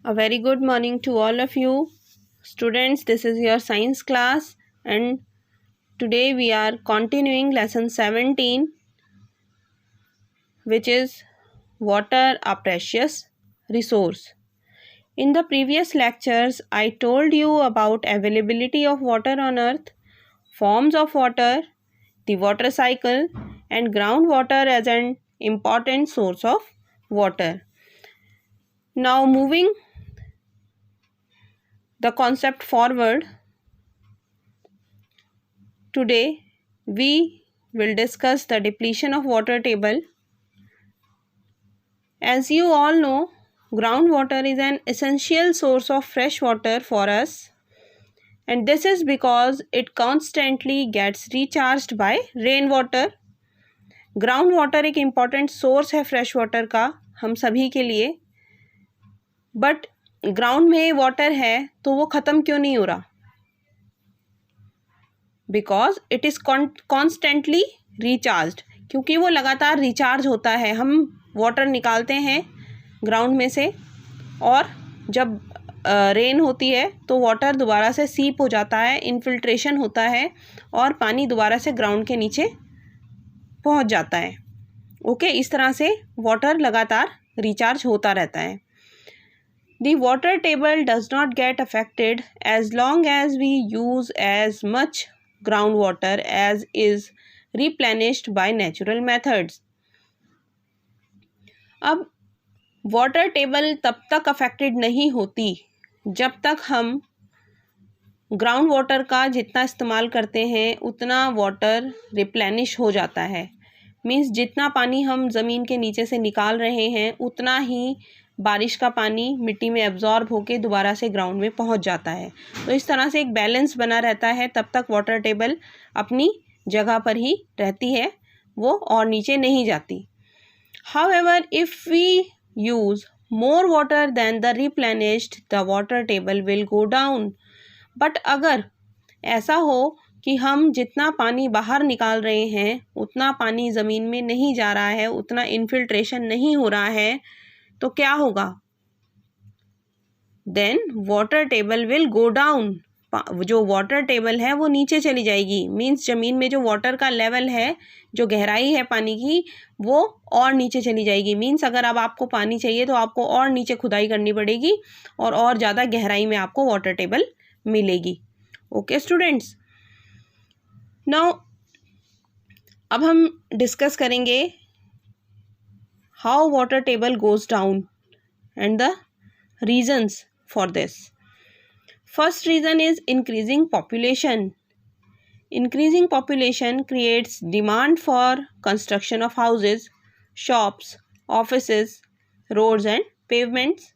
A very good morning to all of you. Students, this is your science class and today we are continuing lesson 17, which is water, a precious resource. In the previous lectures, I told you about availability of water on earth, forms of water, the water cycle and groundwater as an important source of water. Now moving the concept forward, today we will discuss the depletion of water table. As you all know, groundwater is an essential source of fresh water for us, and this is because it constantly gets recharged by rainwater. Ground एक important source है fresh water का हम सभी के लिए, but ground में water है तो वो ख़त्म क्यों नहीं हो रहा? Because it is constantly recharged, क्योंकि वो लगातार रिचार्ज होता है. हम वाटर निकालते हैं ग्राउंड में से और जब रेन होती है तो वाटर दोबारा से सीप हो जाता है, इनफिल्ट्रेशन होता है और पानी दोबारा से ग्राउंड के नीचे पहुंच जाता है. ओके, इस तरह से वाटर लगातार रिचार्ज होता रहता है. The water table does not get affected as long as we use as much groundwater as is replenished by natural methods. अब वाटर टेबल तब तक अफेक्टेड नहीं होती जब तक हम ग्राउंड वाटर का जितना इस्तेमाल करते हैं उतना वाटर रिप्लेनिश हो जाता है. मीन्स जितना पानी हम ज़मीन के नीचे से निकाल रहे हैं उतना ही बारिश का पानी मिट्टी में एब्जॉर्ब होके दोबारा से ग्राउंड में पहुंच जाता है. तो इस तरह से एक बैलेंस बना रहता है, तब तक वाटर टेबल अपनी जगह पर ही रहती है, वो और नीचे नहीं जाती. However, if we use more water than the replenished, the water table will go down. But अगर ऐसा हो कि हम जितना पानी बाहर निकाल रहे हैं उतना पानी ज़मीन में नहीं जा रहा है, उतना इनफिल्ट्रेशन नहीं हो रहा है, तो क्या होगा? Then water table will go down. जो वाटर टेबल है वो नीचे चली जाएगी. मीन्स ज़मीन में जो वाटर का लेवल है, जो गहराई है पानी की, वो और नीचे चली जाएगी. मीन्स अगर अब आपको पानी चाहिए तो आपको और नीचे खुदाई करनी पड़ेगी और ज़्यादा गहराई में आपको वाटर टेबल मिलेगी. ओके स्टूडेंट्स, नाउ अब हम डिस्कस करेंगे how water table goes down and the reasons for this. First reason is increasing population. Increasing population creates demand for construction of houses, shops, offices, roads and pavements.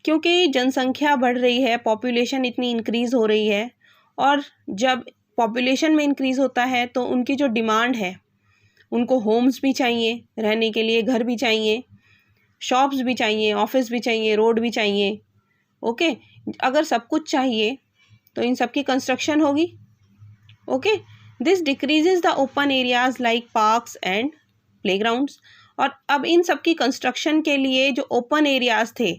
क्योंकि जनसंख्या बढ़ रही है, population इतनी increase हो रही है, और जब पॉपुलेशन में इंक्रीज़ होता है तो उनकी जो डिमांड है, उनको होम्स भी चाहिए, रहने के लिए घर भी चाहिए, शॉप्स भी चाहिए, ऑफिस भी चाहिए, रोड भी चाहिए. ओके, अगर सब कुछ चाहिए तो इन सब की कंस्ट्रक्शन होगी. Okay, this decreases the open areas like parks and playgrounds. और अब इन सब की कंस्ट्रक्शन के लिए जो ओपन एरियाज थे,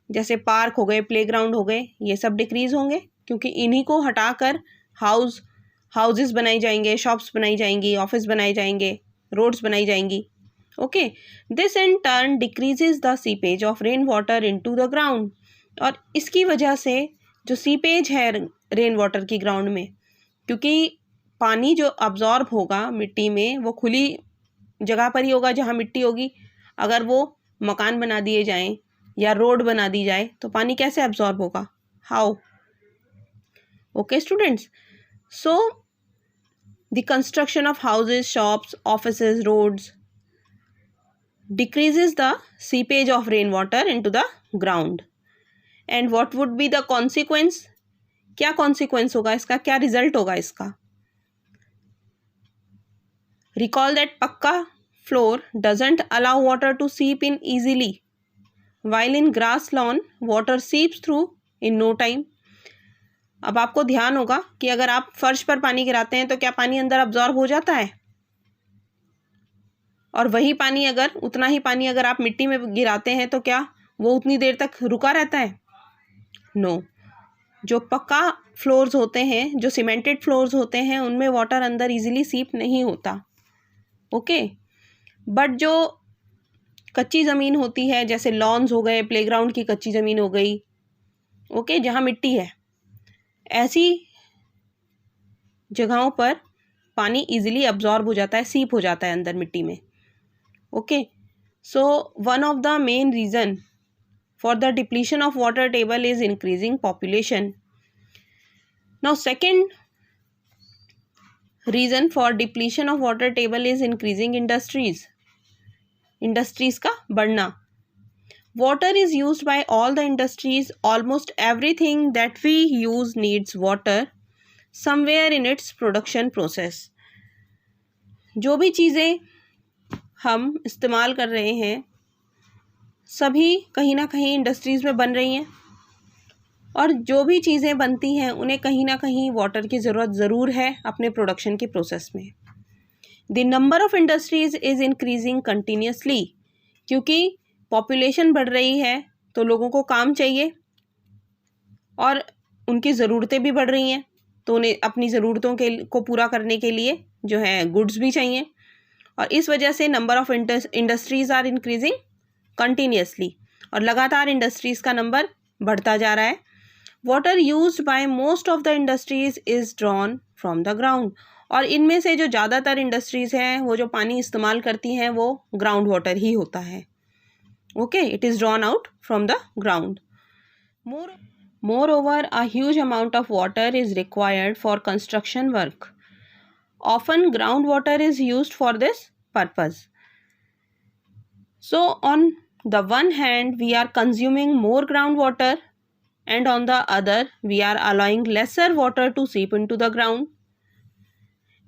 जैसे पार्क हो गए, प्लेग्राउंड हो गए, ये सब डिक्रीज होंगे, क्योंकि इन्हीं को हटाकर हाउसेस बनाई जाएंगे, शॉप्स बनाई जाएंगी, ऑफिस बनाए जाएंगे, रोड्स बनाई जाएंगी. Okay, this in turn decreases the seepage of rain water into the ground. और इसकी वजह से जो सीपेज है रेन वाटर की ग्राउंड में, क्योंकि पानी जो अब्जॉर्ब होगा मिट्टी में वो खुली जगह पर ही होगा जहाँ मिट्टी होगी. अगर वो मकान बना दिए जाएं या रोड बना दी जाए तो पानी कैसे अब्जॉर्ब होगा? How? Okay students, so the construction of houses, shops, offices, roads decreases the seepage of rain water into the ground. And what would be the consequence? क्या कॉन्सिक्वेंस होगा इसका, क्या रिजल्ट होगा इसका? रिकॉल दैट पक्का floor doesn't allow water to seep in easily, while in grass lawn water seeps through in no time. अब आपको ध्यान होगा कि अगर आप फर्श पर पानी गिराते हैं तो क्या पानी अंदर अब्जॉर्ब हो जाता है? और वही पानी अगर उतना ही पानी अगर आप मिट्टी में गिराते हैं तो क्या वो उतनी देर तक रुका रहता है? नो। जो पक्का फ्लोर्स होते हैं, जो सीमेंटेड फ्लोर्स होते हैं, उनमें वाटर अंदर इजीली सीप नहीं होता। ओके, बट जो कच्ची ज़मीन होती है, जैसे लॉन्स हो गए, प्लेग्राउंड की कच्ची ज़मीन हो गई, ओके, जहाँ मिट्टी है, ऐसी जगहों पर पानी इजीली अब्जॉर्ब हो जाता है, सीप हो जाता है अंदर मिट्टी में। Okay, so one of the main reason for the depletion of water table is increasing population. Now second reason for depletion of water table is increasing industries. Industries का बढ़ना. Water is used by all the industries. Almost everything that we use needs water somewhere in its production process. जो भी चीज़ें हम इस्तेमाल कर रहे हैं सभी कहीं ना कहीं इंडस्ट्रीज़ में बन रही हैं, और जो भी चीज़ें बनती हैं उन्हें कहीं ना कहीं वाटर की ज़रूरत ज़रूर है अपने प्रोडक्शन के प्रोसेस में। The number of industries is increasing continuously, क्योंकि पॉपुलेशन बढ़ रही है तो लोगों को काम चाहिए और उनकी ज़रूरतें भी बढ़ रही हैं, तो उन्हें अपनी ज़रूरतों को पूरा करने के लिए जो है गुड्स भी चाहिए, और इस वजह से number of industries are increasing continuously, और लगातार इंडस्ट्रीज़ का नंबर बढ़ता जा रहा है। Water used by most of the industries is drawn from the ground, और इनमें से जो ज़्यादातर इंडस्ट्रीज़ हैं वो जो पानी इस्तेमाल करती हैं वो ग्राउंड वाटर ही होता है। Okay, it is drawn out from the ground. Moreover, a huge amount of water is required for construction work. Often groundwater is used for this purpose. So on the one hand we are consuming more groundwater, and on the other we are allowing lesser water to seep into the ground.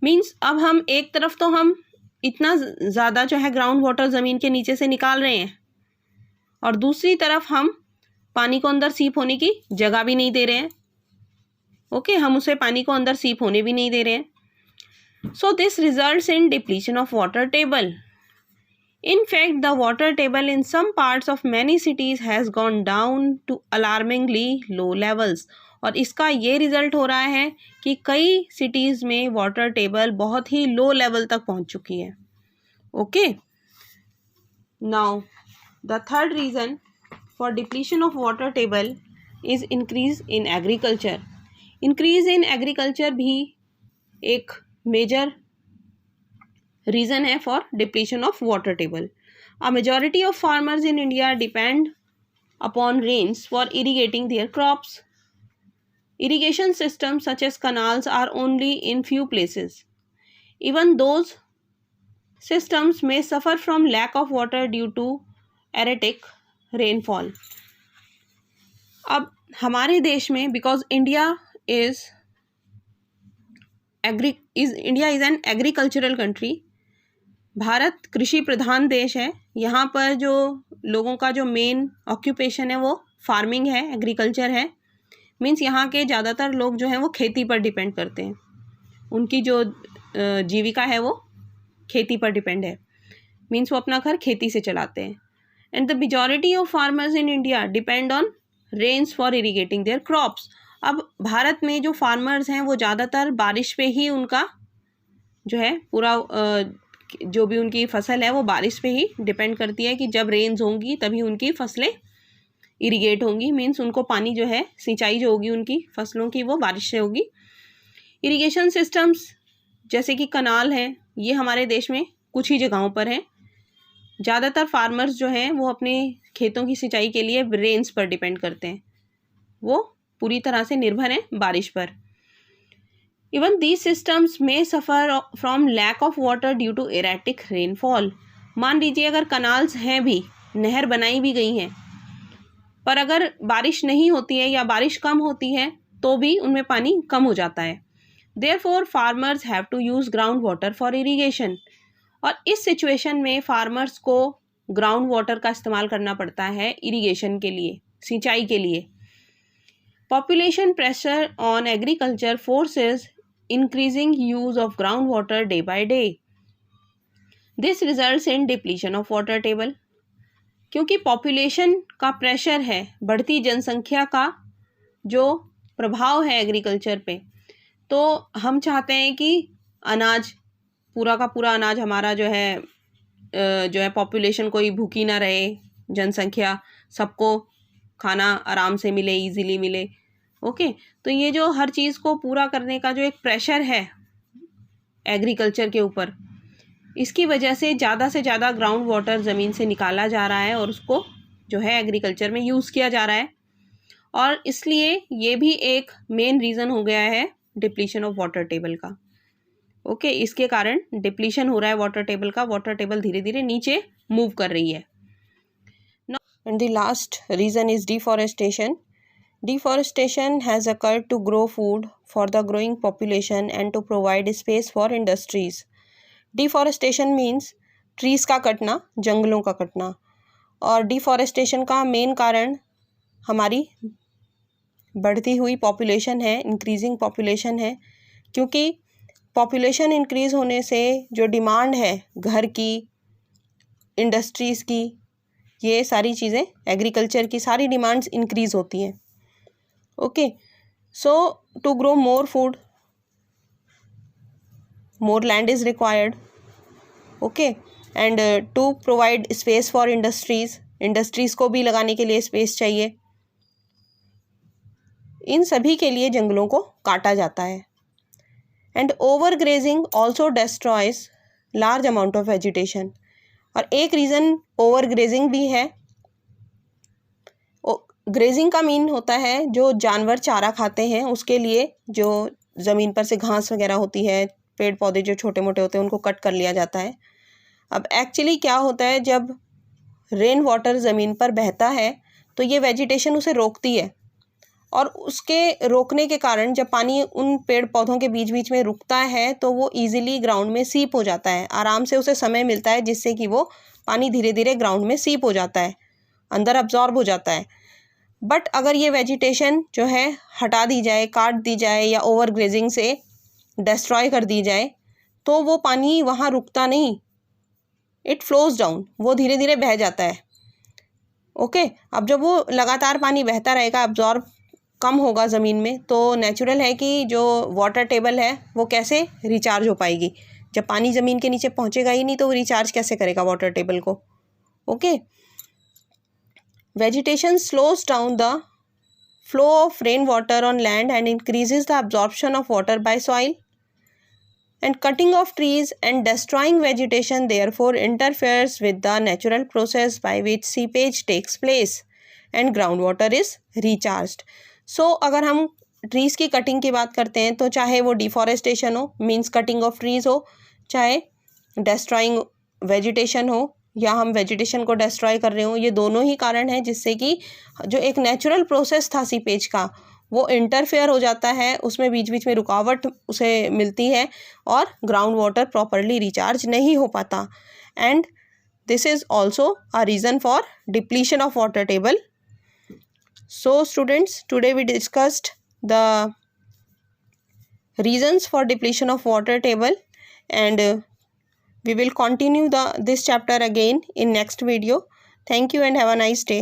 Means अब हम एक तरफ तो हम इतना ज़्यादा जो है ग्राउंड वाटर ज़मीन के नीचे से निकाल रहे हैं, और दूसरी तरफ हम पानी को अंदर सीप होने की जगह भी नहीं दे रहे हैं। ओके, हम उसे पानी को अंदर सीप होने भी नहीं दे रहे हैं। So this results in depletion of water table. In fact, the water table in some parts of many cities has gone down to alarmingly low levels. और इसका ये रिज़ल्ट हो रहा है कि कई सिटीज़ में वाटर टेबल बहुत ही लो लेवल तक पहुंच चुकी है। Okay, now the third reason for depletion of water table is increase in agriculture. Increase in agriculture भी एक major reason है for depletion of water table. A majority of farmers in India depend upon rains for irrigating their crops. Irrigation systems such as canals are only in few places. Even those systems may suffer from lack of water due to erratic rainfall. अब हमारे देश में because India is an agricultural country, Bharat कृषि प्रधान देश है। यहाँ पर जो लोगों का जो मेन ऑक्यूपेशन है वो फार्मिंग है, एग्रीकल्चर है। मीन्स यहाँ के ज़्यादातर लोग जो हैं वो खेती पर डिपेंड करते हैं, उनकी जो जीविका है वो खेती पर डिपेंड है। मीन्स वो अपना घर खेती से चलाते हैं। And the majority of farmers in India depend on rains for irrigating their crops. अब भारत में जो फार्मर्स हैं वो ज़्यादातर बारिश पे ही उनका जो है पूरा जो भी उनकी फसल है वो बारिश पे ही डिपेंड करती है कि जब रेन्स होंगी तभी उनकी फसलें इरिगेट होंगी। मीन्स उनको पानी जो है, सिंचाई जो होगी उनकी फसलों की वो बारिश से होगी। इरिगेशन सिस्टम्स जैसे कि कनाल हैं, ये हमारे देश में कुछ ही जगहों पर हैं। ज़्यादातर फार्मर्स जो हैं वो अपने खेतों की सिंचाई के लिए रेन्स पर डिपेंड करते हैं, वो पूरी तरह से निर्भर हैं बारिश पर। इवन दीज सिस्टम्स में suffer from lack of water due to erratic rainfall. मान लीजिए अगर कनाल्स हैं भी, नहर बनाई भी गई हैं, पर अगर बारिश नहीं होती है या बारिश कम होती है तो भी उनमें पानी कम हो जाता है. Therefore farmers have to use ground water for irrigation. और इस सिचुएशन में फार्मर्स को ग्राउंड वाटर का इस्तेमाल करना पड़ता है इरीगेशन के लिए, सिंचाई के लिए. Population pressure on agriculture forces increasing use of groundwater day by day. This results in depletion of water table. क्योंकि पॉपुलेशन का प्रेशर है, बढ़ती जनसंख्या का जो प्रभाव है एग्रीकल्चर पे, तो हम चाहते हैं कि अनाज, पूरा का पूरा अनाज हमारा जो है पॉपुलेशन कोई भूखी ना रहे, जनसंख्या सबको खाना आराम से मिले, इजीली मिले। ओके, तो ये जो हर चीज़ को पूरा करने का जो एक प्रेशर है एग्रीकल्चर के ऊपर, इसकी वजह से ज़्यादा ग्राउंड वाटर ज़मीन से निकाला जा रहा है और उसको जो है एग्रीकल्चर में यूज़ किया जा रहा है। और इसलिए ये भी एक मेन रीज़न हो गया है डिप्लीशन ऑफ वाटर टेबल का। ओके, इसके कारण डिप्लीशन हो रहा है वाटर टेबल का, वाटर टेबल धीरे धीरे नीचे मूव कर रही है। And the last reason is deforestation. Deforestation has occurred to grow food for the growing population and to provide space for industries. Deforestation means trees का कटना, जंगलों का कटना। और डिफॉरेस्टेशन का मेन कारण हमारी बढ़ती हुई पॉपुलेशन है, इंक्रीजिंग पॉपुलेशन है। क्योंकि पॉपुलेशन इंक्रीज़ होने से जो डिमांड है घर की, इंडस्ट्रीज़ की, ये सारी चीज़ें, एग्रीकल्चर की सारी डिमांड्स इंक्रीज़ होती हैं। Okay, so to grow more food, more land is required. Okay, and to provide space for industries को भी लगाने के लिए स्पेस चाहिए। इन सभी के लिए जंगलों को काटा जाता है। And over grazing also destroys large amount of vegetation. और एक रीज़न ओवर ग्रेजिंग भी है। ग्रेजिंग का मीन होता है जो जानवर चारा खाते हैं उसके लिए जो ज़मीन पर से घास वगैरह होती है, पेड़ पौधे जो छोटे मोटे होते हैं उनको कट कर लिया जाता है। अब एक्चुअली क्या होता है, जब रेन वाटर ज़मीन पर बहता है तो ये वेजिटेशन उसे रोकती है, और उसके रोकने के कारण जब पानी उन पेड़ पौधों के बीच बीच में रुकता है तो वो ईजिली ग्राउंड में सीप हो जाता है, आराम से उसे समय मिलता है जिससे कि वो पानी धीरे धीरे ग्राउंड में सीप हो जाता है, अंदर अब्जॉर्ब हो जाता है। बट अगर ये वेजिटेशन जो है हटा दी जाए, काट दी जाए या ओवर ग्रेजिंग से डिस्ट्रॉय कर दी जाए तो वो पानी वहाँ रुकता नहीं, इट फ्लोज डाउन, वो धीरे धीरे बह जाता है। ओके, अब जब वो लगातार पानी बहता रहेगा, अब्जॉर्ब कम होगा ज़मीन में, तो नेचुरल है कि जो वाटर टेबल है वो कैसे रिचार्ज हो पाएगी। जब पानी ज़मीन के नीचे पहुँचेगा ही नहीं तो वो रिचार्ज कैसे करेगा वाटर टेबल को। Okay, vegetation slows down the flow of rainwater on land and increases the absorption of water by soil. And cutting of trees and destroying vegetation therefore interferes with the natural process by which seepage takes place and groundwater is recharged. So अगर हम trees की cutting की बात करते हैं तो चाहे वो डिफॉरेस्टेशन हो, मीन्स कटिंग ऑफ ट्रीज़ हो, चाहे डेस्ट्रॉइंग वेजिटेशन हो या हम वेजिटेशन को डिस्ट्रॉय कर रहे हो, ये दोनों ही कारण हैं जिससे कि जो एक नेचुरल प्रोसेस था सीपेज का वो इंटरफेयर हो जाता है, उसमें बीच बीच में रुकावट उसे मिलती है और ग्राउंड वाटर प्रॉपरली रिचार्ज नहीं हो पाता। And this is also a reason for depletion of water table. So students, today we discussed the reasons for depletion of water table, and we will continue this chapter again in next video. Thank you and have a nice day.